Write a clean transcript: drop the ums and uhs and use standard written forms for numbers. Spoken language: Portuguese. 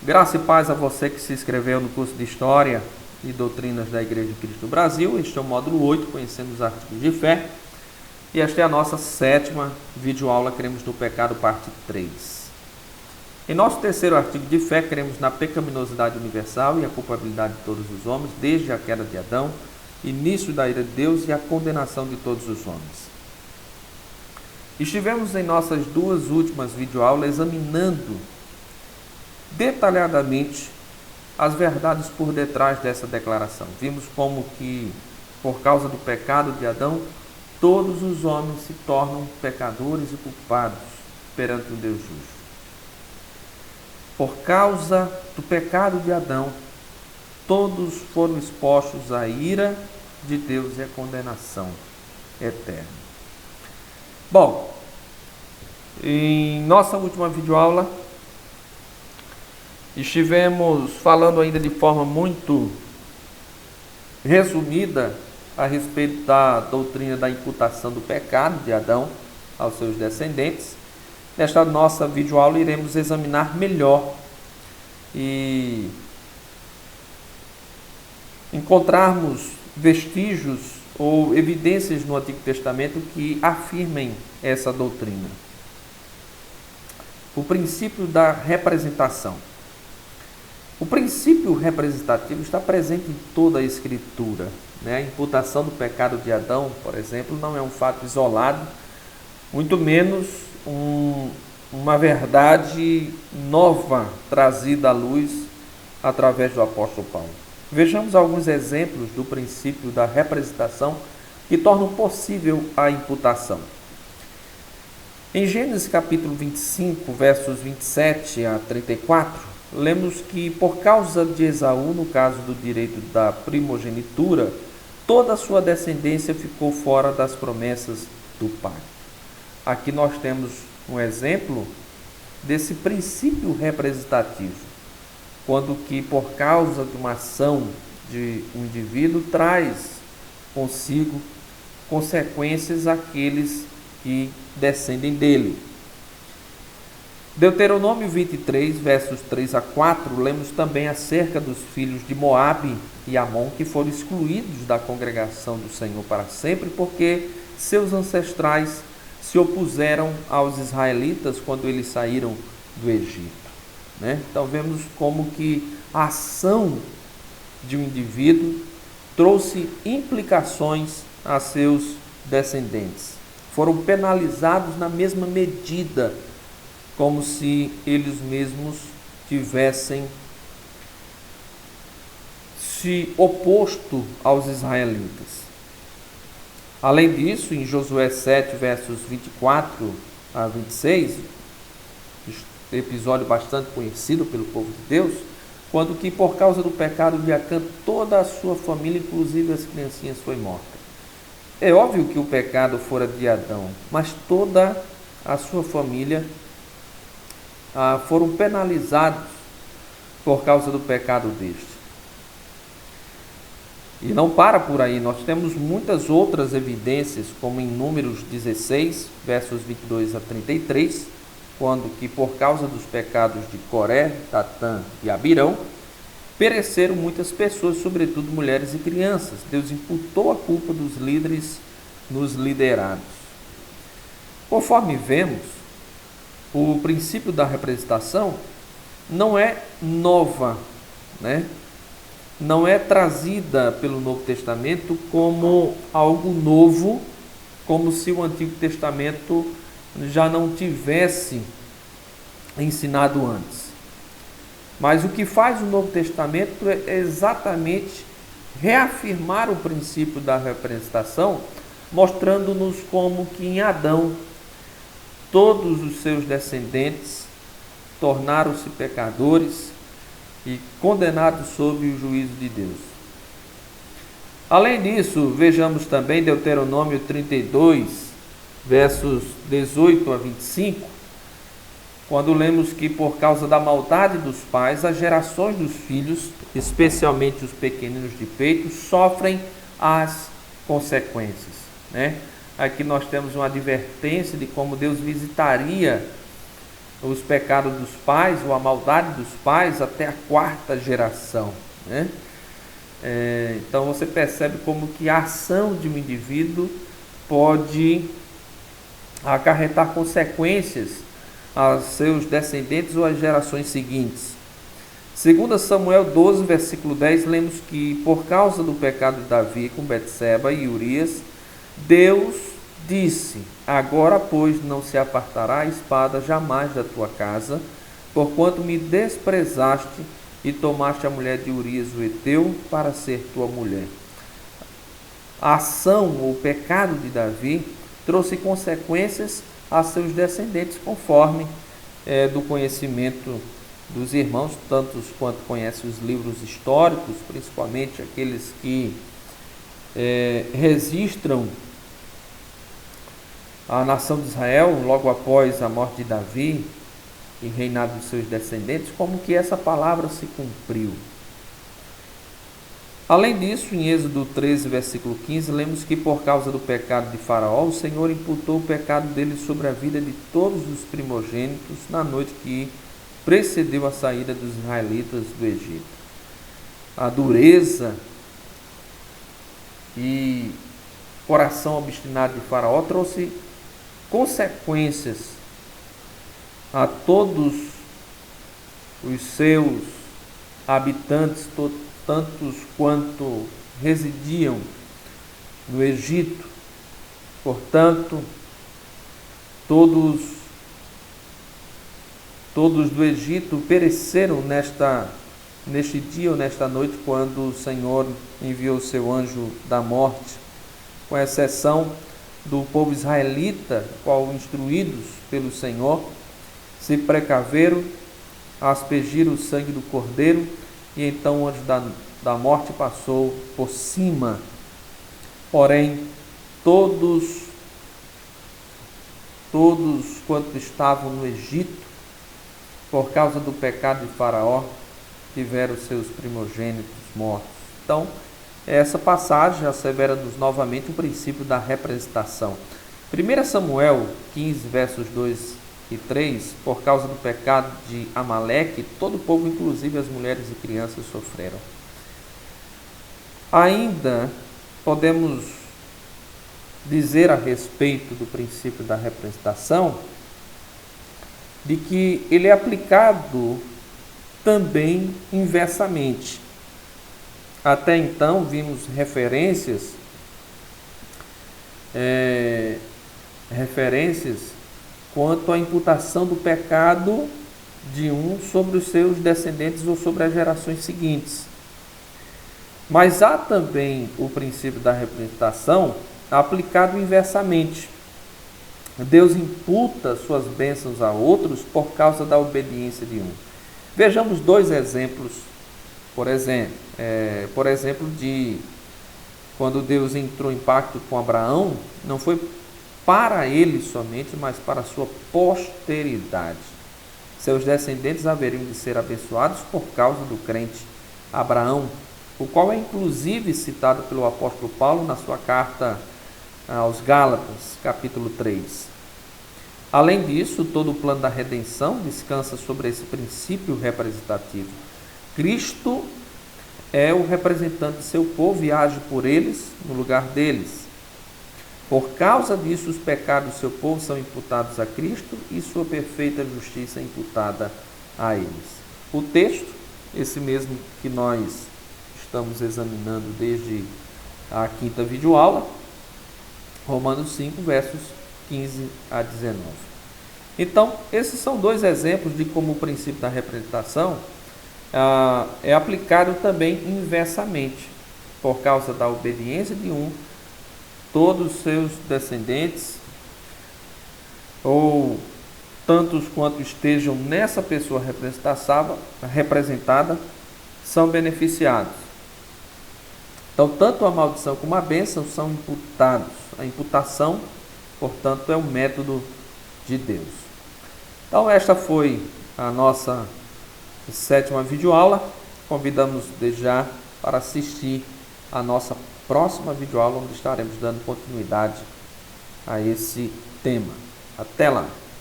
Graça e paz a você que se inscreveu no curso de História e Doutrinas da Igreja de Cristo do Brasil. Este é o módulo 8, conhecendo os artigos de fé. E esta é a nossa 7ª videoaula, Cremos no Pecado, parte 3. Em nosso terceiro artigo de fé, cremos na pecaminosidade universal e a culpabilidade de todos os homens, desde a queda de Adão, início da ira de Deus e a condenação de todos os homens. Estivemos em nossas duas últimas videoaulas examinando detalhadamente as verdades por detrás dessa declaração. Vimos como que, por causa do pecado de Adão, todos os homens se tornam pecadores e culpados perante o Deus justo. Por causa do pecado de Adão, todos foram expostos à ira de Deus e à condenação eterna. Bom, em nossa última videoaula, estivemos falando ainda de forma muito resumida a respeito da doutrina da imputação do pecado de Adão aos seus descendentes. Nesta nossa videoaula iremos examinar melhor e encontrarmos vestígios ou evidências no Antigo Testamento que afirmem essa doutrina. O princípio da representação. O princípio representativo está presente em toda a Escritura. A imputação do pecado de Adão, por exemplo, não é um fato isolado, muito menos uma verdade nova trazida à luz através do apóstolo Paulo. Vejamos alguns exemplos do princípio da representação que tornam possível a imputação. Em Gênesis capítulo 25, versos 27 a 34, lemos que por causa de Esaú, no caso do direito da primogenitura, toda a sua descendência ficou fora das promessas do pai. Aqui nós temos um exemplo desse princípio representativo, quando que por causa de uma ação de um indivíduo traz consigo consequências àqueles que descendem dele. Deuteronômio 23, versos 3 a 4, lemos também acerca dos filhos de Moabe e Amon, que foram excluídos da congregação do Senhor para sempre, porque seus ancestrais se opuseram aos israelitas quando eles saíram do Egito. Então vemos como que a ação de um indivíduo trouxe implicações a seus descendentes. Foram penalizados na mesma medida, como se eles mesmos tivessem se oposto aos israelitas. Além disso, em Josué 7, versos 24 a 26, episódio bastante conhecido pelo povo de Deus, quando que por causa do pecado de Acã, toda a sua família, inclusive as criancinhas, foi morta. É óbvio que o pecado fora de Adão, mas toda a sua família foram penalizados por causa do pecado deste. E não para por aí, nós temos muitas outras evidências, como em Números 16, versos 22 a 33, quando que por causa dos pecados de Coré, Datã e Abirão, pereceram muitas pessoas, sobretudo mulheres e crianças. Deus imputou a culpa dos líderes nos liderados. Conforme vemos, o princípio da representação não é nova, não é trazida pelo Novo Testamento como algo novo, como se o Antigo Testamento já não tivesse ensinado antes. Mas o que faz o Novo Testamento é exatamente reafirmar o princípio da representação, mostrando-nos como que em Adão todos os seus descendentes tornaram-se pecadores e condenados sob o juízo de Deus. Além disso, vejamos também Deuteronômio 32, versos 18 a 25, quando lemos que por causa da maldade dos pais, as gerações dos filhos, especialmente os pequeninos de peito, sofrem as consequências. Aqui nós temos uma advertência de como Deus visitaria os pecados dos pais ou a maldade dos pais até a quarta geração, né? Então você percebe como que a ação de um indivíduo pode acarretar consequências aos seus descendentes ou às gerações seguintes. Segundo Samuel 12, versículo 10, lemos que por causa do pecado de Davi com Betseba e Urias, Deus disse: agora, pois, não se apartará a espada jamais da tua casa, porquanto me desprezaste e tomaste a mulher de Urias o heteu para ser tua mulher. A ação ou o pecado de Davi trouxe consequências a seus descendentes, conforme do conhecimento dos irmãos, tantos quanto conhecem os livros históricos, principalmente aqueles que registram a nação de Israel logo após a morte de Davi e reinado de seus descendentes, como que essa palavra se cumpriu. Além disso, em Êxodo 13, versículo 15, lemos que por causa do pecado de Faraó, o Senhor imputou o pecado dele sobre a vida de todos os primogênitos na noite que precedeu a saída dos israelitas do Egito. A dureza e coração obstinado de Faraó trouxe consequências a todos os seus habitantes, tantos quanto residiam no Egito. Portanto, todos do Egito pereceram neste dia ou nesta noite, quando o Senhor enviou o seu anjo da morte, com exceção do povo israelita, qual, instruídos pelo Senhor, se precaveram, aspergiram o sangue do cordeiro, e então o anjo da morte passou por cima. Porém, todos quanto estavam no Egito, por causa do pecado de Faraó, tiveram seus primogênitos mortos. Então, essa passagem assevera-nos novamente o princípio da representação. 1 Samuel 15, versos 2 e 3, por causa do pecado de Amaleque, todo o povo, inclusive as mulheres e crianças, sofreram. Ainda podemos dizer a respeito do princípio da representação, de que ele é aplicado também inversamente. Até então vimos referências quanto à imputação do pecado de um sobre os seus descendentes ou sobre as gerações seguintes. Mas há também o princípio da representação aplicado inversamente. Deus imputa suas bênçãos a outros por causa da obediência de um. Vejamos dois exemplos. Por exemplo, de quando Deus entrou em pacto com Abraão, não foi para ele somente, mas para a sua posteridade. Seus descendentes haveriam de ser abençoados por causa do crente Abraão, o qual é inclusive citado pelo apóstolo Paulo na sua carta aos Gálatas, capítulo 3. Além disso, todo o plano da redenção descansa sobre esse princípio representativo. Cristo é o representante do seu povo e age por eles no lugar deles. Por causa disso, os pecados do seu povo são imputados a Cristo e sua perfeita justiça é imputada a eles. O texto, esse mesmo que nós estamos examinando desde a quinta videoaula, Romanos 5, versos 15 a 19. Então, esses são dois exemplos de como o princípio da representação é aplicado também inversamente. Por causa da obediência de um, todos os seus descendentes, ou tantos quanto estejam nessa pessoa representada, são beneficiados. Então, tanto a maldição como a bênção são imputados. A imputação, portanto, é um método de Deus. Então, esta foi a nossa 7ª videoaula. Convidamos desde já para assistir a nossa próxima videoaula, onde estaremos dando continuidade a esse tema. Até lá!